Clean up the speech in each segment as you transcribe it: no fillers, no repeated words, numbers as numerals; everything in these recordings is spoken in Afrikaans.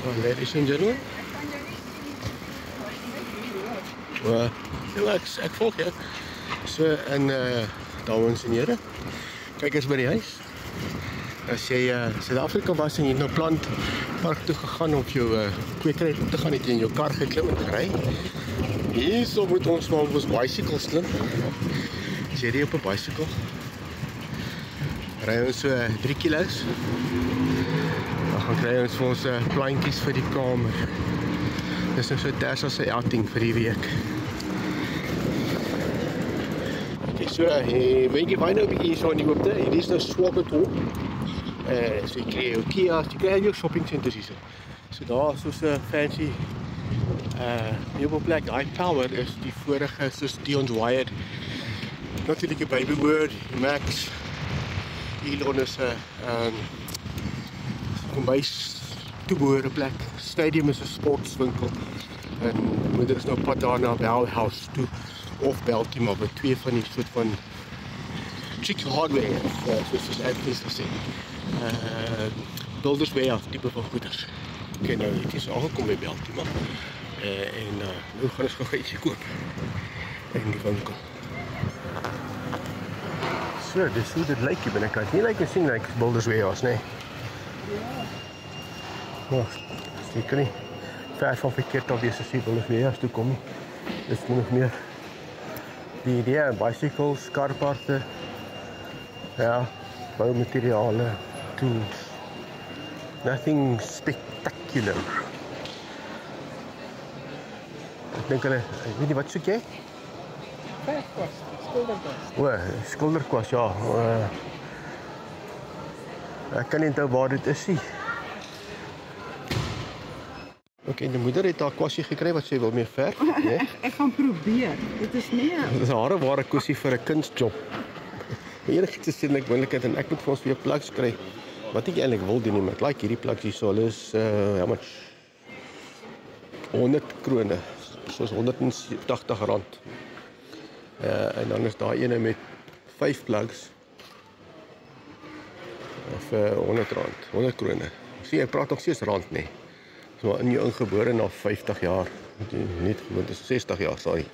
Ladies and gentlemen. Ek volg jou. So, en dames en heren, kyk eens by die huis. As jy Suid-Afrika was en jy het nou plantpark toe gegaan of jou kwekery toe te gaan, het jy in jou kar geklim en gery. Hierso moet ons maar op ons bicycles klim. As jy ry op 'n bicycle, ry ons so 3 kilo's. Dan gaan kry ons vir ons plantjies vir die kamer. Dis nou so Tersa se outing vir die week. Okay, so, weet jy waar nou 'n bietjie hier so in die hoopte? Hier is nou Swakopmund. So jy kry jou Kia, jy kry jou shopping centers hier. So daar is soos 'n fancy meubelplek. Daai tower is die vorige soos Dion's Wired. Natuurlik die Babywood, Max. Elon is 'n kombuis toebehore plek. Stadium is 'n sportswinkel. En moeder is nou pad daar na Bell House toe of Baltimore, by twee van die soort van chic hardware, soos Anthony gesê. Builders Way tipe van goeders. Okay, nou het ons aangekom by Baltimore. En nou gaan ons gou ietsie koop in die winkel. So, dis hoe dit lyk hier binnekant. Nie lyk en sien lyk Builders Way as, nee. Maar, seker nie ver van verkeerd al wees as die Builders Way as toe kom nie. Dis nog meer die idee, bicycles, karparte, ja, bouwmateriale, tools. Nothing spectacular. Ek dink hulle, ek weet nie, wat soek jy? Verfkwas, skilderkwas. O, skilderkwas, ja. Ek kan nie onthou waar dit is nie. Okay, die moeder het haar kwassie gekry wat sy wil mee verf, nee? Ek gaan probeer. Dit is nie. Dit is 'n hareware kwassie vir 'n kunstjob. Enigiets is eintlik moontlikheid en ek moet vir ons weer plugs kry. Wat ek eintlik wil doen nie, maar ek like hierdie plugs hier so. Hulle is how much? 100 krone. Soos R180. En dan is daar ene met 5 plugs vir R100. 100 krone. Sien, ek praat nog steeds rand nie. So in jou ingebore na 50 jaar. Niet, want dit is 60 jaar, sorry.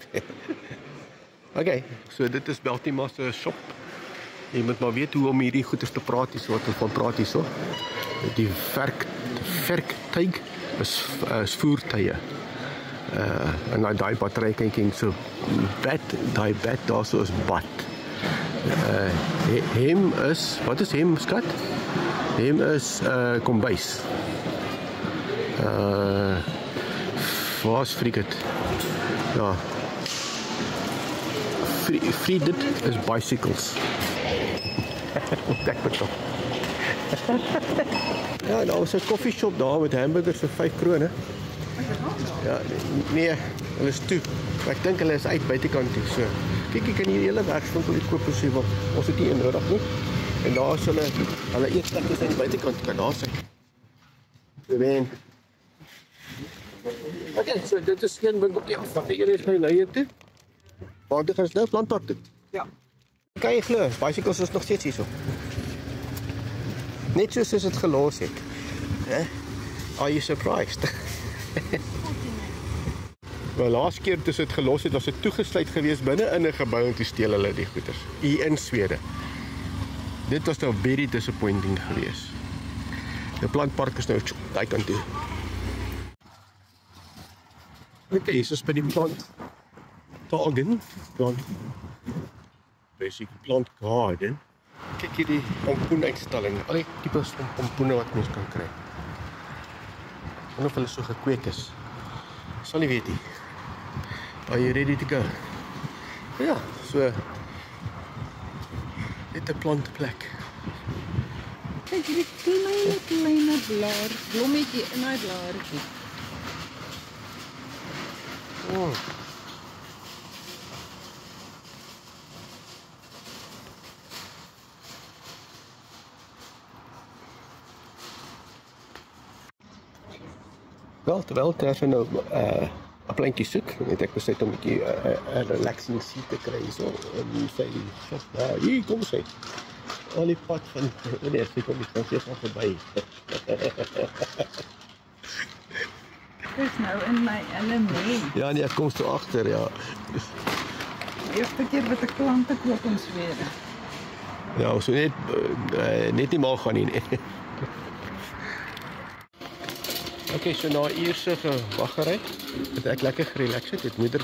Okay, so dit is Baltimore se shop. Jy moet maar weet hoe om hierdie goeders te praat hier so, wat van praat hier so. Die werktuig is voertuie. En daai batterykantjie so daai bed daar so is bad. Hem is, wat is hem, skat? Hem is kombuis. Waar is Friket? Ja. Friket is bicycles. Ek bedoel. Ja, daar was 'n koffieshop daar met hamburgers vir 5 krone. Ja, nee, hulle is toe. Ek dink hulle is uit buitekant hier, so. Kyk, ek kan hier hele werkswinkel uitkoop as jy wil. Ons het nie nodig nie. En daar is hulle eetplekkies aan die buitekant kan daar sit. Ben. Okay, so dit is geen winkeltjie af. Wat hier is my leie toe. Maar dit gaan nou plantpark toe. Ja. Kan jy glo, bicycles is nog steeds hier so. Net soos dit gelos het. Are you surprised? Maar laas keer toe dit gelos het, was dit toegesluit gewees binne in 'n gebou en toe steel hulle die goeders. Hier in Swede. Dit was nou very disappointing gewees. Die plantpark is nou daai kant toe. Okay, hier is by die plant garden. Kyk hierdie pompoenuitstalling, al die tipes van pompoene wat mens kan kry. En of hulle so gekweek is. Sal nie weet nie. Are you ready to go? Ja, so net 'n plantplek. Kyk hierdie kleine blaar, blommetjie in daai blaartjie. Oh. Wel, terwyl Tref nou 'n plantjie soek, het ek besluit om 'n bietjie 'n relaxing seat te kry so in sy shop. Hier kom sy. Al die pad van nee, sy kom nie van sy af verby. nou in my element. Ja, nee, ek kom so agter, ja. Die eerste keer wat ek klante koop in Swede. Ja, so net nie maar gaan nie. Okay, so na uurse gewaggery, het ek lekker gerelax het moeder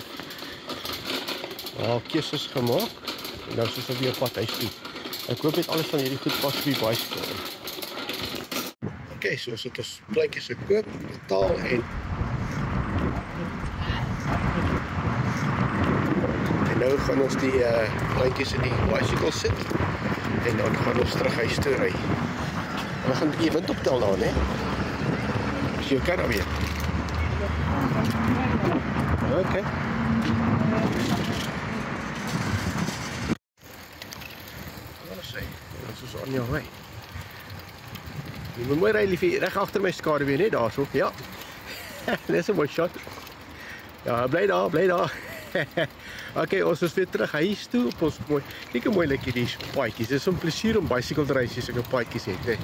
keuses gemaak. En nou is ons weer op pad huis toe. Ek hoop net alles van hierdie goed pas vir die bicycle. Okay, so as ek ons pleintjies gekoop, betaal en nou gaan ons die pleintjies in die bicycle sit en dan gaan ons terug huis toe ry. En ons gaan 'n bietjie wind optel daar, né? Is jy okay daarmee? Okay. Ons is aan jou ry. Jy moet mooi ry, liefie, reg agter my skaduwee, net daarso. Ja. Dis 'n mooi shot. Ja, bly daar. Okay, ons is weer terug huis toe op ons mooi. Kyk hoe mooi lyk hierdie paadjies. Dit is 'n plesier om bicycle te ry as jy sulke paadjies het, hè.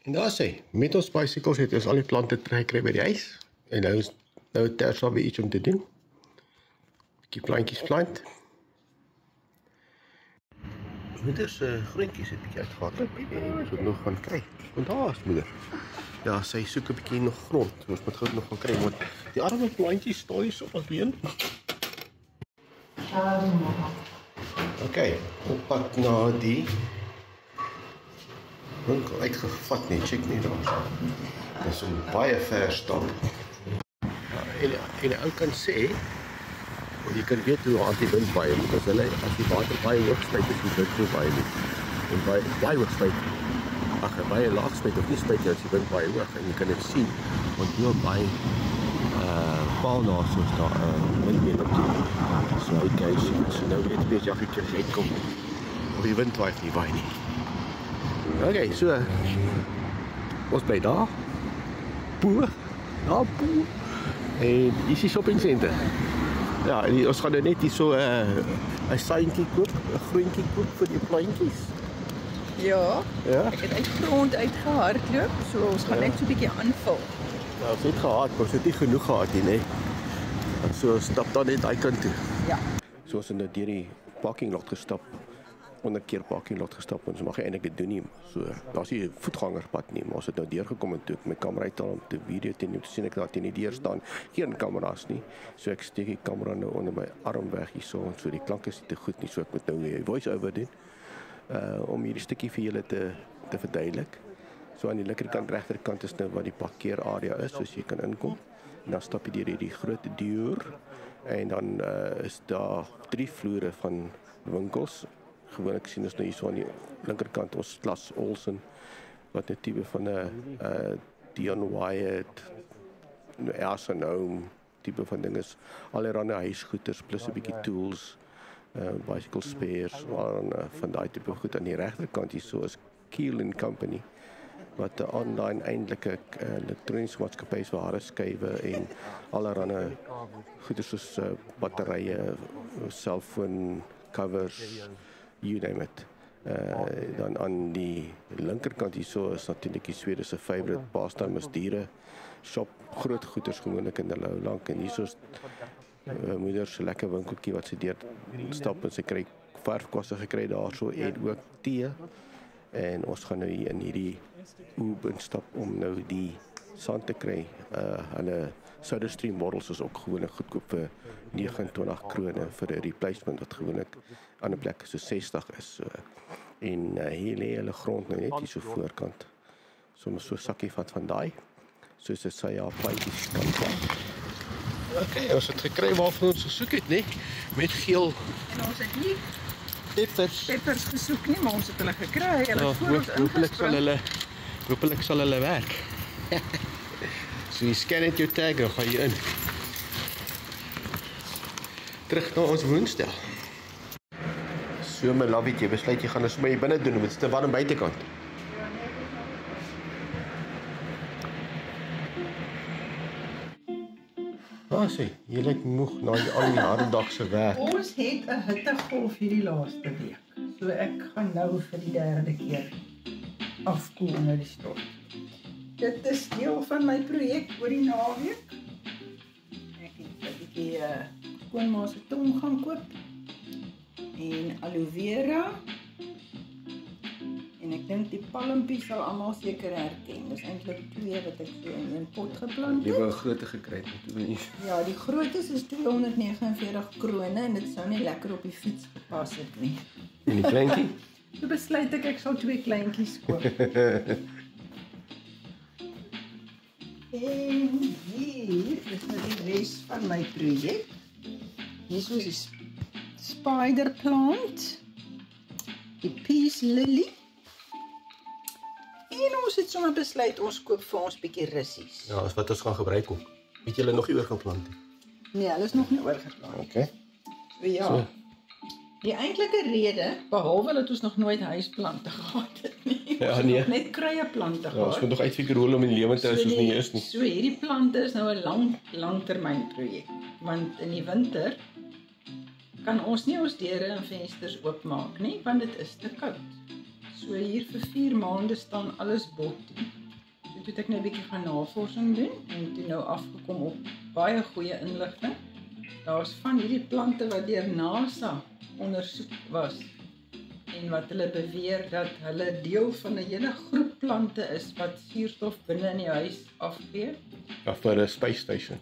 En daar sê, met ons bicycles het ons al die plante teruggekry by die huis. En nou terselfdertyd weer iets om te doen. Bietjie plantjies plant. Moeder se groentjies het bietjie uitgehardloop en ons moet nog gaan kry. Want daar is moeder. Ja, sy soek 'n bietjie nog grond. Ons moet gou nog gaan kry want die arme plantjies staan hier so op ons been. Okay, op pad na die winkel uitgevat nie, check nie daar. Dit is 'n baie ver stap. Ja, en 'n ou kan sê jy kan weet hoe hard die wind waai, want as die water baie hoog styg is die wind nie waai nie. En baie hoog styg. Baie laag styg of nie styg as die wind baie hoog en jy kan dit sien want hier baie paal na soos daar windbeen op die. So hy kyk so nou net weer jakkie keer uitkom. Of die wind waai nie. Okay, so ons bly daar. Boer. En hier is die shopping center. Ja, en ons gaan nou net hier so 'n saintjie koop, 'n groentjie koop vir die plantjies. Ja. Ja. Ek het uit grond uitgehardloop, so ons gaan net so 'n bietjie aanvul. Ja, ons het gehad, maar ons het nie genoeg gehad nie, né? So stap dan net daai kant toe. Ja. So ons het nou deur die parking lot gestap. Onderkeer parking lot gestap en ons mag eintlik dit doen nie. So daar's nie 'n voetgangerpad nie, maar ons het nou deurgekom en toe ek my kamera uithaal om te video teen om te sien ek daar teen die deur staan. Geen kameras nie. So ek steek die kamera nou onder my arm weg hierso en so die klank is nie te goed nie, so ek moet nou 'n voice over doen. Om hierdie stukkie vir julle te verduidelik. So aan die linkerkant regterkant is nou waar die parkeerarea is, soos jy kan inkom. En dan stap jy deur hierdie groot deur en dan is daar 3 vloere van winkels. Gewoonlik sien ons nou hier so aan die linkerkant ons Klas Olsen wat 'n tipe van 'n Dion Wyatt, Arsenal tipe van ding is. Allerlei huisgoeders plus 'n bietjie tools, bicycle spares, van daai tipe goed. Aan die regterkant hier so is Keel & Company wat 'n online eintlike elektroniese maatskappy is vir harde skywe en allerlei goeders soos batterye, selfoon covers, you name it. Dan aan die linkerkant hierso is natuurlik die Swede se favorite pastime is diere shop, groot goeders gewoonlik in hulle lank en hierso is moeder se lekker winkeltjie wat sy deur stap en sy kry verfkwasse gekry daarso en ook tee. En ons gaan nou hier in hierdie oop instap om nou die sand te kry. Hulle SodaStream models is ook gewoonlik goedkoop vir 29 krone vir 'n replacement wat gewoonlik aan 'n plek so 60 is. So. En hier lê hulle grond nou net hier so voorkant. Soms so 'n sakkie vat van daai. Soos dit sy ja plantjies kan vat. Okay, ons het gekry waarvoor ons gesoek het, né? Met geel. En ons het nie peppers gesoek nie, maar ons het hulle gekry. Hulle het voor ons ingespring. Hopelijk sal hulle werk. So jy scan net jou tag en gaan jy in. Terug na ons woonstel. So my loviet, jy besluit jy gaan ons my binne doen, want dit is te warm buitekant. Sê, jy lyk moeg na al die harde dag se werk. Ons het 'n hittegolf hierdie laaste week. So ek gaan nou vir die 3de keer afkoel onder die stort. Dit is deel van my projek oor die naweek. Ek het 'n bietjie skoonma se tong gaan koop. En aloe vera. En ek dink die palmpies sal almal seker herken. Dis eintlik 2 wat ek so in 'n pot geplant Jy het. wou 'n grootte gekry het. Ja, die grootes is 249 krone en dit sou nie lekker op die fiets gepas het nie. En die kleintjie? Toe besluit ek sal 2 kleintjies koop. En hier is nou die res van my projek. Hier is die spider plant, die peace lily. En ons het sommer besluit ons koop vir ons bietjie russies. Ja, dis wat ons gaan gebruik ook. Het jy hulle nog nie oorgeplant nie? Nee, hulle is nog nie oorgeplant. Okay. So ja. So. Die eintlike rede, behalwe dat ons nog nooit huisplante gehad het nie. Ja, ons het nee. nog net kruieplante Ja, ons gehad. moet nog uitfigure hoe om in die lewend te hou soos nie is nie. So hierdie plante is nou 'n langtermyn projek, want in die winter kan ons nie ons deure en vensters oopmaak nie, want dit is te koud. So hier vir 4 maande staan alles bot. So toe het ek nou 'n bietjie gaan navorsing doen en toe nou afgekom op baie goeie inligting. Daar's van hierdie plante wat deur NASA ondersoek was en wat hulle beweer dat hulle deel van 'n hele groep plante is wat suurstof binne in die huis afgee. Ja, vir 'n space station.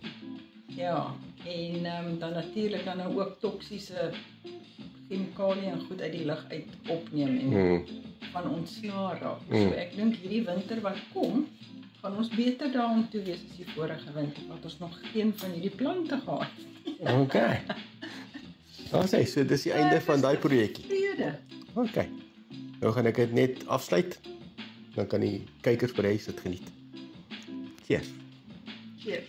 Ja, en dan natuurlik dan nou ook toksiese chemikalieë en goed uit die lug uit opneem en van ontsla raak. So ek dink hierdie winter wat kom, gaan ons beter daaraan toe wees as die vorige winter, want ons nog geen van hierdie plante gehad het. Okay. Ons sê, so dis die einde van daai projekkie. Vrede. Okay. Nou gaan ek dit net afsluit. Dan kan die kykers by die huis dit geniet. Cheers. Cheers.